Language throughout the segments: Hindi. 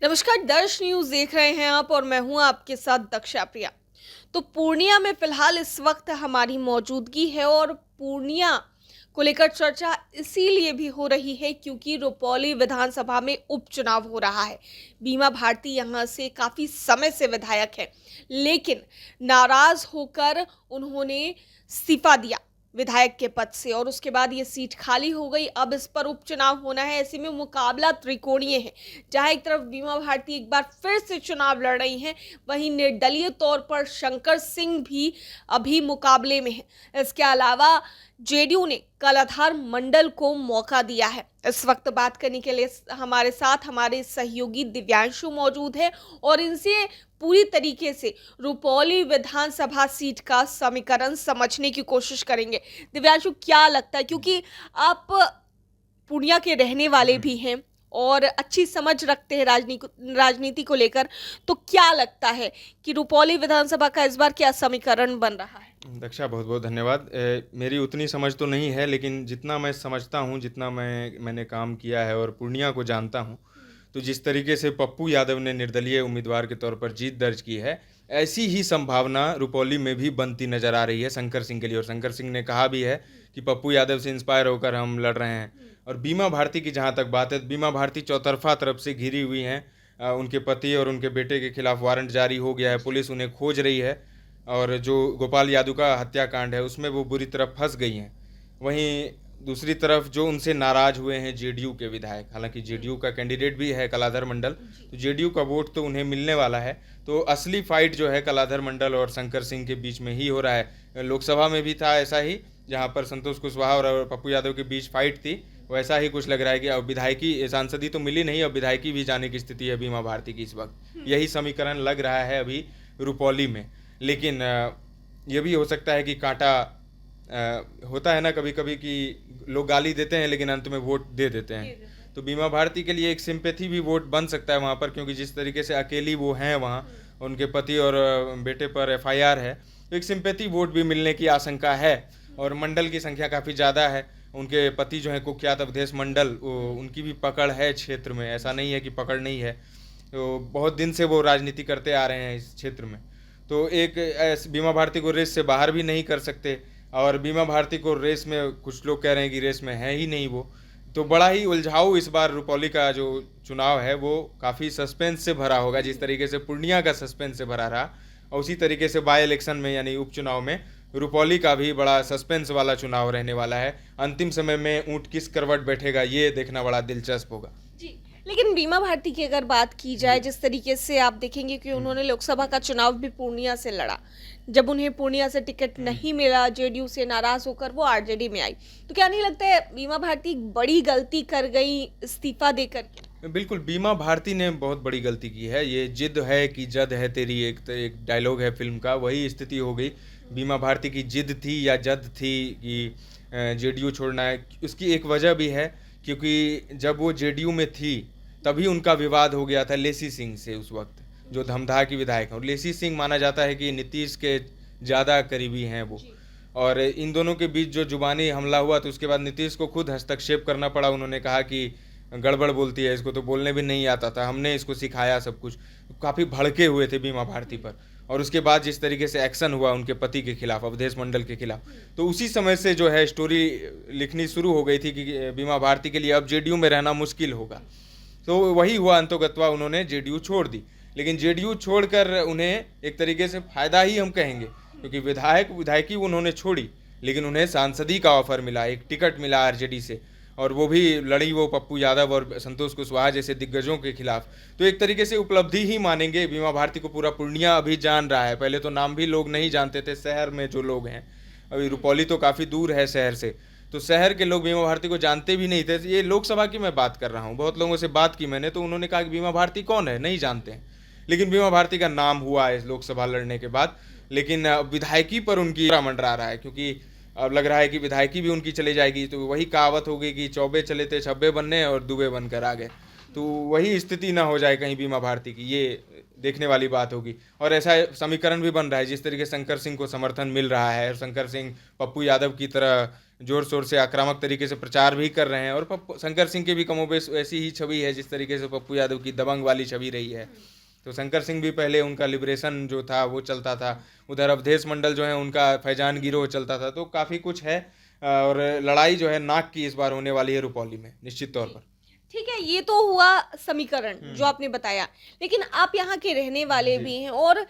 नमस्कार, दर्श न्यूज देख रहे हैं आप और मैं हूं आपके साथ दक्षा प्रिया। तो पूर्णिया में फिलहाल इस वक्त हमारी मौजूदगी है और पूर्णिया को लेकर चर्चा इसीलिए भी हो रही है क्योंकि रुपौली विधानसभा में उपचुनाव हो रहा है। बीमा भारती यहां से काफी समय से विधायक है, लेकिन नाराज होकर उन्होंने इस्तीफा दिया विधायक के पद से और उसके बाद ये सीट खाली हो गई। अब इस पर उपचुनाव होना है। ऐसे में मुकाबला त्रिकोणीय है, जहां एक तरफ बीमा भारती एक बार फिर से चुनाव लड़ रही हैं, वहीं निर्दलीय तौर पर शंकर सिंह भी अभी मुकाबले में हैं। इसके अलावा जेडीयू ने कलाधर मंडल को मौका दिया है। इस वक्त बात करने के लिए हमारे साथ हमारे सहयोगी दिव्यांशु मौजूद है और इनसे पूरी तरीके से रुपौली विधानसभा सीट का समीकरण समझने की कोशिश करेंगे। दिव्यांशु, क्या लगता है, क्योंकि आप पूर्णिया के रहने वाले भी हैं और अच्छी समझ रखते हैं राजनीति को लेकर, तो क्या लगता है कि रुपौली विधानसभा का इस बार क्या समीकरण बन रहा है? दक्षा, बहुत बहुत धन्यवाद। मेरी उतनी समझ तो नहीं है, लेकिन जितना मैं समझता हूँ, जितना मैंने काम किया है और पूर्णिया को जानता हूँ, तो जिस तरीके से पप्पू यादव ने निर्दलीय उम्मीदवार के तौर पर जीत दर्ज की है, ऐसी ही संभावना रुपौली में भी बनती नजर आ रही है शंकर सिंह के लिए। और शंकर सिंह ने कहा भी है कि पप्पू यादव से इंस्पायर होकर हम लड़ रहे हैं। और बीमा भारती की जहाँ तक बात है, बीमा भारती चौतरफा तरफ से घिरी हुई हैं। उनके पति और उनके बेटे के खिलाफ वारंट जारी हो गया है, पुलिस उन्हें खोज रही है। और जो गोपाल यादव का हत्याकांड है, उसमें वो बुरी तरह फंस गई हैं। वहीं दूसरी तरफ जो उनसे नाराज हुए हैं जेडीयू के विधायक, हालांकि जेडीयू का कैंडिडेट भी है कलाधर मंडल, तो जेडीयू का वोट तो उन्हें मिलने वाला है। तो असली फाइट जो है कलाधर मंडल और शंकर सिंह के बीच में ही हो रहा है। लोकसभा में भी था ऐसा ही, जहां पर संतोष कुशवाहा और पप्पू यादव के बीच फाइट थी, वैसा ही कुछ लग रहा है कि अब विधायकी सांसदी तो मिली नहीं, अब विधायकी भी जाने की स्थिति है बीमा भारती की इस वक्त। यही समीकरण लग रहा है अभी रुपौली में। लेकिन ये भी हो सकता है कि कांटा होता है ना कभी कभी, कि लोग गाली देते हैं लेकिन अंत में वोट दे देते हैं। तो बीमा भारती के लिए एक सिंपैथी भी वोट बन सकता है वहाँ पर, क्योंकि जिस तरीके से अकेली वो हैं वहाँ, उनके पति और बेटे पर एफआईआर है, तो एक सिंपैथी वोट भी मिलने की आशंका है। और मंडल की संख्या काफ़ी ज़्यादा है। उनके पति जो हैं कुख्यात अवधेश मंडल, उनकी भी पकड़ है क्षेत्र में, ऐसा नहीं है कि पकड़ नहीं है। तो बहुत दिन से वो राजनीति करते आ रहे हैं इस क्षेत्र में। तो एक बीमा भारती को रेस से बाहर भी नहीं कर सकते, और बीमा भारती को रेस में, कुछ लोग कह रहे हैं कि रेस में है ही नहीं वो। तो बड़ा ही उलझाऊ इस बार रुपौली का जो चुनाव है वो काफ़ी सस्पेंस से भरा होगा, जिस तरीके से पूर्णिया का सस्पेंस से भरा रहा, और उसी तरीके से बाई इलेक्शन में यानी उपचुनाव में रुपौली का भी बड़ा सस्पेंस वाला चुनाव रहने वाला है। अंतिम समय में ऊंट किस करवट बैठेगा, ये देखना बड़ा दिलचस्प होगा। जी, लेकिन बीमा भारती की अगर बात की जाए, जिस तरीके से आप देखेंगे कि उन्होंने लोकसभा का चुनाव भी पूर्णिया से लड़ा, जब उन्हें पूर्णिया से टिकट नहीं मिला, जेडीयू से नाराज होकर वो आरजेडी में आई, तो क्या नहीं लगता है बीमा भारती एक बड़ी गलती कर गई इस्तीफा देकर के? बिल्कुल, बीमा भारती ने बहुत बड़ी गलती की है। ये जिद है कि जद है तेरी, एक डायलॉग है फिल्म का, वही स्थिति हो गई। बीमा भारती की जिद थी या जद थी कि जेडीयू छोड़ना है। उसकी एक वजह भी है, क्योंकि जब वो जेडीयू में थी तभी उनका विवाद हो गया था लेसी सिंह से, उस वक्त जो धमधा की विधायक हैं। और लेसी सिंह माना जाता है कि नीतीश के ज़्यादा करीबी हैं वो। और इन दोनों के बीच जो जुबानी हमला हुआ, तो उसके बाद नीतीश को खुद हस्तक्षेप करना पड़ा। उन्होंने कहा कि गड़बड़ बोलती है, इसको तो बोलने भी नहीं आता था, हमने इसको सिखाया सब कुछ। काफ़ी भड़के हुए थे बीमा भारती पर। और उसके बाद जिस तरीके से एक्शन हुआ उनके पति के खिलाफ, अवधेश मंडल के खिलाफ, तो उसी समय से जो है स्टोरी लिखनी शुरू हो गई थी कि बीमा भारती के लिए अब जेडीयू में रहना मुश्किल होगा। तो वही हुआ, अंतोगत्वा उन्होंने जेडीयू छोड़ दी। लेकिन जेडीयू छोड़कर उन्हें एक तरीके से फ़ायदा ही हम कहेंगे, क्योंकि विधायकी उन्होंने छोड़ी, लेकिन उन्हें सांसदी का ऑफर मिला, एक टिकट मिला आरजेडी से, और वो भी लड़ी वो पप्पू यादव और संतोष कुशवाहा जैसे दिग्गजों के खिलाफ। तो एक तरीके से उपलब्धि ही मानेंगे। बीमा भारती को पूरा पूर्णिया अभी जान रहा है, पहले तो नाम भी लोग नहीं जानते थे शहर में जो लोग हैं। अभी रुपौली तो काफ़ी दूर है शहर से, तो शहर के लोग बीमा भारती को जानते भी नहीं थे। ये लोकसभा की मैं बात कर रहा हूँ, बहुत लोगों से बात की मैंने, तो उन्होंने कहा कि बीमा भारती कौन है, नहीं जानते हैं। लेकिन बीमा भारती का नाम हुआ है इस लोकसभा लड़ने के बाद। लेकिन विधायकी पर उनकी मंडरा रहा है, क्योंकि अब लग रहा है कि विधायकी भी उनकी चली जाएगी। तो वही कहावत हो गई कि चौबे चले थे छब्बे बनने और दुबे बनकर आ गए। तो वही स्थिति ना हो जाए कहीं बीमा भारती की, ये देखने वाली बात होगी। और ऐसा समीकरण भी बन रहा है, जिस तरीके से शंकर सिंह को समर्थन मिल रहा है, और शंकर सिंह पप्पू यादव की तरह जोर शोर से आक्रामक तरीके से प्रचार भी कर रहे हैं। और शंकर सिंह की भी कमोबेश ऐसी ही छवि है जिस तरीके से पप्पू यादव की दबंग वाली छवि रही है। तो शंकर सिंह भी पहले उनका लिबरेशन जो था वो चलता था, उधर अवधेश मंडल जो है उनका फैजान गिरोह चलता था। तो काफ़ी कुछ है और लड़ाई जो है नाक की इस बार होने वाली है रुपौली में निश्चित तौर पर। ठीक है, ये तो हुआ समीकरण जो आपने बताया, लेकिन आप यहाँ के रहने वाले भी हैं और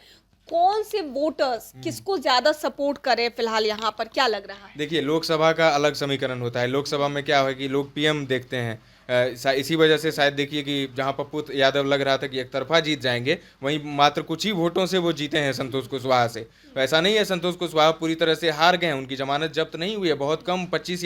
कौन से वोटर्स किसको ज्यादा सपोर्ट करें फिलहाल यहाँ पर, क्या लग रहा है? देखिए, लोकसभा का अलग समीकरण होता है। लोकसभा में क्या है कि लोग पीएम देखते हैं। इसी वजह से शायद देखिए कि जहां पप्पू यादव लग रहा था कि एक तरफा जीत जाएंगे, वहीं मात्र कुछ ही वोटों से वो जीते हैं संतोष कुशवाहा से। तो ऐसा नहीं है संतोष कुशवाहा पूरी तरह से हार गए हैं, उनकी जमानत जब्त नहीं हुई है। बहुत कम 23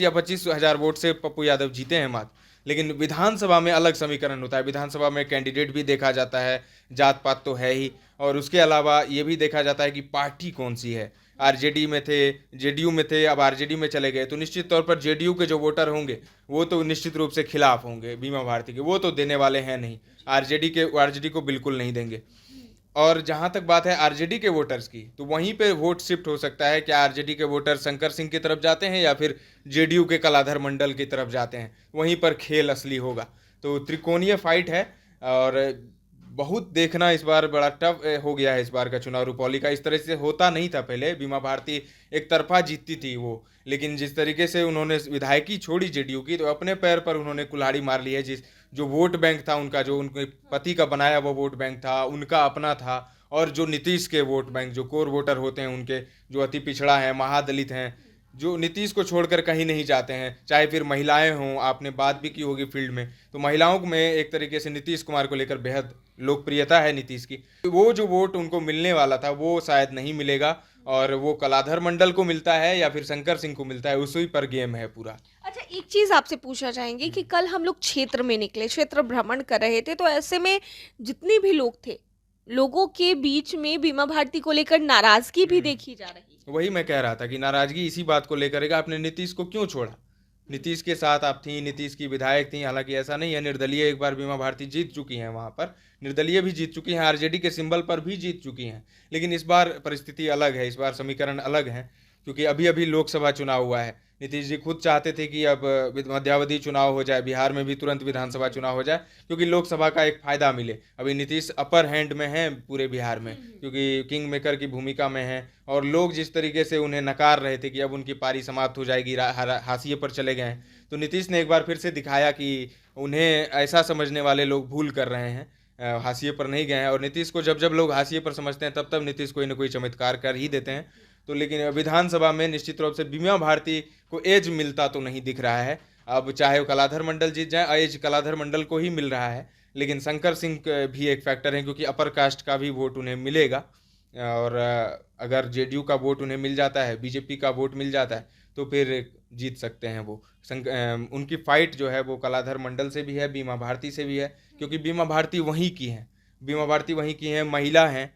या 25 हज़ार वोट से पप्पू यादव जीते हैं मात्र। लेकिन विधानसभा में अलग समीकरण होता है। विधानसभा में कैंडिडेट भी देखा जाता है, जात पात तो है ही, और उसके अलावा ये भी देखा जाता है कि पार्टी कौन सी है। आरजेडी में थे, जेडीयू में थे, अब आरजेडी में चले गए, तो निश्चित तौर पर जेडीयू के जो वोटर होंगे वो तो निश्चित रूप से खिलाफ होंगे बीमा भारती के, वो तो देने वाले हैं नहीं। आरजेडी को बिल्कुल नहीं देंगे। और जहाँ तक बात है आरजेडी के वोटर्स की, तो वहीं पे वोट शिफ्ट हो सकता है। क्या आरजेडी के वोटर शंकर सिंह की तरफ जाते हैं या फिर जेडीयू के कलाधर मंडल की तरफ जाते हैं, वहीं पर खेल असली होगा। तो त्रिकोणीय फाइट है और बहुत देखना इस बार बड़ा टफ हो गया है। इस बार का चुनाव रुपौली का इस तरह से होता नहीं था पहले। बीमा भारती एक तरफा जीतती थी वो, लेकिन जिस तरीके से उन्होंने विधायकी छोड़ी जेडीयू की, तो अपने पैर पर उन्होंने कुल्हाड़ी मार ली है। जो वोट बैंक था उनका, जो उनके पति का बनाया वो वोट बैंक था, उनका अपना था, और जो नीतीश के वोट बैंक, जो कोर वोटर होते हैं उनके, जो अति पिछड़ा है, महादलित हैं, जो नीतीश को छोड़कर कहीं नहीं जाते हैं, चाहे फिर महिलाएं हों। आपने बात भी की होगी फील्ड में, तो महिलाओं में एक तरीके से नीतीश कुमार को लेकर बेहद लोकप्रियता है नीतीश की। वो जो वोट उनको मिलने वाला था वो शायद नहीं मिलेगा, और वो कलाधर मंडल को मिलता है या फिर शंकर सिंह को मिलता है, उसी पर गेम है पूरा। अच्छा, एक चीज आपसे पूछना चाहेंगे कि कल हम लोग क्षेत्र में निकले, क्षेत्र भ्रमण कर रहे थे, तो ऐसे में जितने भी लोग थे, लोगों के बीच में बीमा भारती को लेकर नाराजगी भी देखी जा रही है। वही मैं कह रहा था कि नाराजगी इसी बात को लेकर है कि आपने नीतीश को क्यों छोड़ा। नीतीश के साथ आप थी, नीतीश की विधायक थी। हालांकि ऐसा नहीं है, निर्दलीय एक बार बीमा भारती जीत चुकी हैं, वहाँ पर निर्दलीय भी जीत चुकी हैं, आरजेडी के सिंबल पर भी जीत चुकी हैं। लेकिन इस बार परिस्थिति अलग है, इस बार समीकरण अलग है, क्योंकि अभी अभी लोकसभा चुनाव हुआ है। नीतीश जी खुद चाहते थे कि अब मध्यावधि चुनाव हो जाए, बिहार में भी तुरंत विधानसभा चुनाव हो जाए, क्योंकि लोकसभा का एक फायदा मिले। अभी नीतीश अपर हैंड में हैं पूरे बिहार में, क्योंकि किंग मेकर की भूमिका में हैं, और लोग जिस तरीके से उन्हें नकार रहे थे कि अब उनकी पारी समाप्त हो जाएगी, हाशिए पर चले गए हैं, तो नीतीश ने एक बार फिर से दिखाया कि उन्हें ऐसा समझने वाले लोग भूल कर रहे हैं, हाशिए पर नहीं गए हैं। और नीतीश को जब जब लोग हाशिए पर समझते हैं तब तब नीतीश कोई ना कोई चमत्कार कर ही देते हैं। तो लेकिन विधानसभा में निश्चित रूप से बीमा भारती को एज मिलता तो नहीं दिख रहा है। अब चाहे वो कलाधर मंडल जीत जाए, एज कलाधर मंडल को ही मिल रहा है, लेकिन शंकर सिंह भी एक फैक्टर है, क्योंकि अपर कास्ट का भी वोट उन्हें मिलेगा। और अगर जेडीयू का वोट उन्हें मिल जाता है, बीजेपी का वोट मिल जाता है, तो फिर जीत सकते हैं वो। उनकी फाइट जो है वो कलाधर मंडल से भी है, बीमा भारती से भी है, क्योंकि बीमा भारती वहीं की है, बीमा भारती वहीं की है, महिला हैं,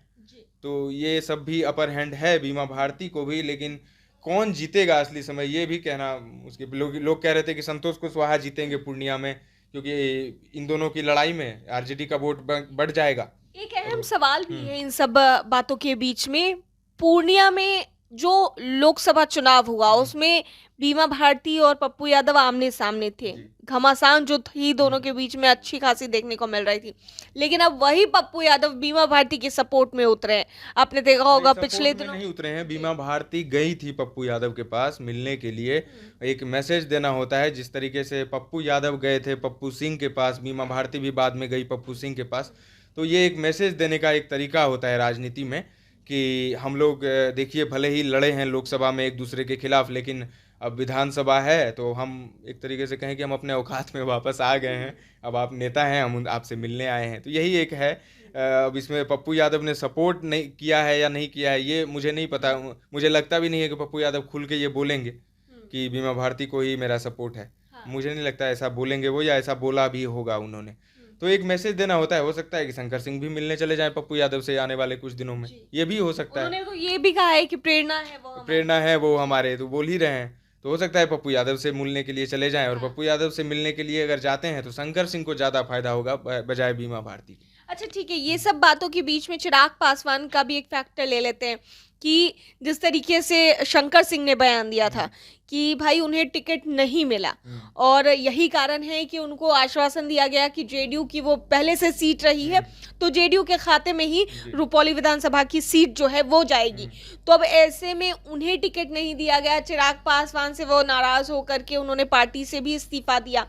तो ये सब भी अपर हैंड है बीमा भारती को भी। लेकिन कौन जीतेगा असली समय ये भी कहना मुश्किल। लोग कह रहे थे कि संतोष कुशवाहा जीतेंगे पूर्णिया में, क्योंकि इन दोनों की लड़ाई में आरजेडी का वोट बढ़ जाएगा। एक अहम सवाल भी है इन सब बातों के बीच में, पूर्णिया में जो लोकसभा चुनाव हुआ उसमें बीमा भारती और पप्पू यादव आमने सामने थे, घमासान जो थी दोनों के बीच में अच्छी खासी देखने को मिल रही थी। लेकिन अब वही पप्पू यादव बीमा भारती के सपोर्ट में उतरे हैं। आपने देखा होगा पिछले दिनों नहीं उतरे हैं, बीमा भारती गई थी पप्पू यादव के पास मिलने के लिए, एक मैसेज देना होता है। जिस तरीके से पप्पू यादव गए थे पप्पू सिंह के पास, बीमा भारती भी बाद में गई पप्पू सिंह के पास, तो ये एक मैसेज देने का एक तरीका होता है राजनीति में कि हम लोग देखिए भले ही लड़े हैं लोकसभा में एक दूसरे के खिलाफ, लेकिन अब विधानसभा है तो हम एक तरीके से कहें कि हम अपने औकात में वापस आ गए हैं। अब आप नेता हैं, हम आपसे मिलने आए हैं, तो यही एक है। अब इसमें पप्पू यादव ने सपोर्ट नहीं किया है या नहीं किया है ये मुझे नहीं पता। मुझे लगता भी नहीं है कि पप्पू यादव खुल के ये बोलेंगे कि बीमा भारती को ही मेरा सपोर्ट है। मुझे नहीं लगता ऐसा बोलेंगे वो, या ऐसा बोला भी होगा उन्होंने। तो एक मैसेज देना होता है। हो सकता है कि शंकर सिंह भी मिलने चले जाएं पप्पू यादव से आने वाले कुछ दिनों में, ये भी हो सकता है। उन्होंने तो ये भी कहा है कि प्रेरणा है वो हमारे, तो बोल ही रहे हैं। तो हो सकता है पप्पू यादव से मिलने के लिए चले जाएं, और पप्पू यादव से मिलने के लिए अगर जाते हैं तो शंकर सिंह को ज़्यादा फायदा होगा बजाय बीमा भारती के। अच्छा ठीक है, ये सब बातों के बीच में चिराग पासवान का भी एक फैक्टर ले लेते हैं कि जिस तरीके से शंकर सिंह ने बयान दिया था कि भाई उन्हें टिकट नहीं मिला और यही कारण है कि उनको आश्वासन दिया गया कि जेडीयू की वो पहले से सीट रही है तो जेडीयू के खाते में ही रुपौली विधानसभा की सीट जो है वो जाएगी। तो अब ऐसे में उन्हें टिकट नहीं दिया गया, चिराग पासवान से वो नाराज होकर के उन्होंने पार्टी से भी इस्तीफा दिया।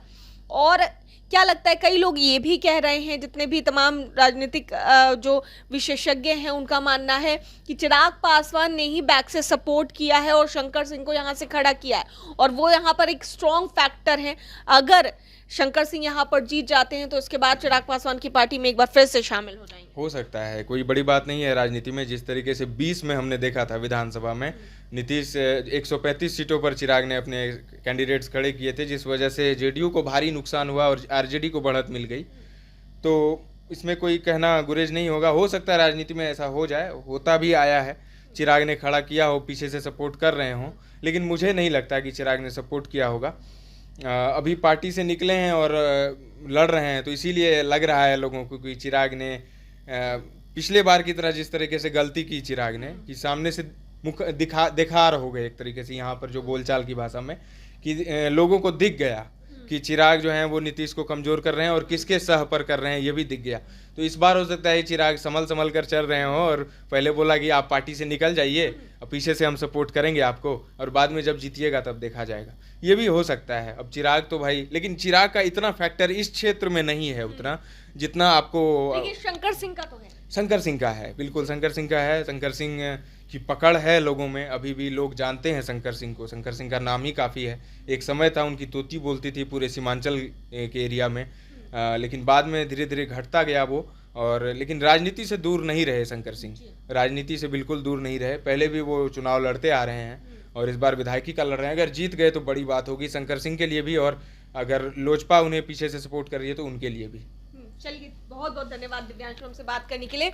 और क्या लगता है, कई लोग ये भी कह रहे हैं, जितने भी तमाम राजनीतिक जो विशेषज्ञ हैं उनका मानना है कि चिराग पासवान ने ही बैक से सपोर्ट किया है और शंकर सिंह को यहाँ से खड़ा किया है और वो यहाँ पर एक स्ट्रॉन्ग फैक्टर है। अगर शंकर सिंह यहाँ पर जीत जाते हैं तो उसके बाद चिराग पासवान की पार्टी में एक बार फिर से शामिल हो जाएंगे। हो सकता है, कोई बड़ी बात नहीं है राजनीति में। जिस तरीके से 20 में हमने देखा था विधानसभा में नीतीश 135 सीटों पर चिराग ने अपने कैंडिडेट्स खड़े किए थे, जिस वजह से जेडीयू को भारी नुकसान हुआ और आरजेडी को बढ़त मिल गई। तो इसमें कोई कहना गुरेज नहीं होगा। हो सकता है राजनीति में ऐसा हो जाए, होता भी आया है, चिराग ने खड़ा किया हो, पीछे से सपोर्ट कर रहे हों, लेकिन मुझे नहीं लगता कि चिराग ने सपोर्ट किया होगा। अभी पार्टी से निकले हैं और लड़ रहे हैं, तो इसीलिए लग रहा है लोगों को कि चिराग ने पिछले बार की तरह जिस तरीके से गलती की चिराग ने कि सामने से मुख दिखा हो गए एक तरीके से, यहाँ पर जो बोलचाल की भाषा में, कि लोगों को दिख गया कि चिराग जो हैं वो नीतीश को कमज़ोर कर रहे हैं और किसके सह पर कर रहे हैं ये भी दिख गया। तो इस बार हो सकता है चिराग संभल कर चल रहे हों और पहले बोला कि आप पार्टी से निकल जाइए और पीछे से हम सपोर्ट करेंगे आपको, और बाद में जब जीतिएगा तब देखा जाएगा। ये भी हो सकता है। अब चिराग तो भाई, लेकिन चिराग का इतना फैक्टर इस क्षेत्र में नहीं है उतना जितना आपको शंकर सिंह का तो है। शंकर सिंह का है, बिल्कुल शंकर सिंह का है। शंकर सिंह की पकड़ है लोगों में, अभी भी लोग जानते हैं शंकर सिंह को। शंकर सिंह का नाम ही काफ़ी है। एक समय था उनकी तोती बोलती थी पूरे सीमांचल के एरिया में, लेकिन बाद में धीरे धीरे घटता गया वो। और लेकिन राजनीति से दूर नहीं रहे शंकर सिंह, राजनीति से बिल्कुल दूर नहीं रहे। पहले भी वो चुनाव लड़ते आ रहे हैं और इस बार विधायकी का लड़ रहे हैं। अगर जीत गए तो बड़ी बात होगी शंकर सिंह के लिए भी, और अगर लोजपा उन्हें पीछे से सपोर्ट कर रही है तो उनके लिए भी। चलिए, बहुत बहुत धन्यवाद दिव्यांशु हमसे बात करने के लिए।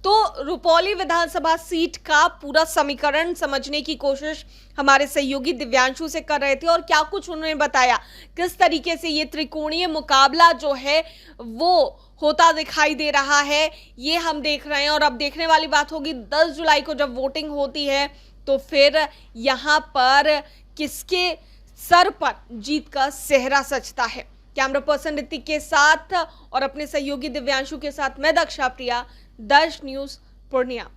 तो रुपौली विधानसभा सीट का पूरा समीकरण समझने की कोशिश हमारे सहयोगी दिव्यांशु से कर रहे थे और क्या कुछ उन्होंने बताया, किस तरीके से ये त्रिकोणीय मुकाबला जो है वो होता दिखाई दे रहा है, ये हम देख रहे हैं। और अब देखने वाली बात होगी 10 जुलाई को जब वोटिंग होती है तो फिर यहाँ पर किसके सर पर जीत का सेहरा सजता है। कैमरा पर्सन ऋतिक के साथ और अपने सहयोगी दिव्यांशु के साथ मैं दक्षा प्रिया, दर्श न्यूज पूर्णिया।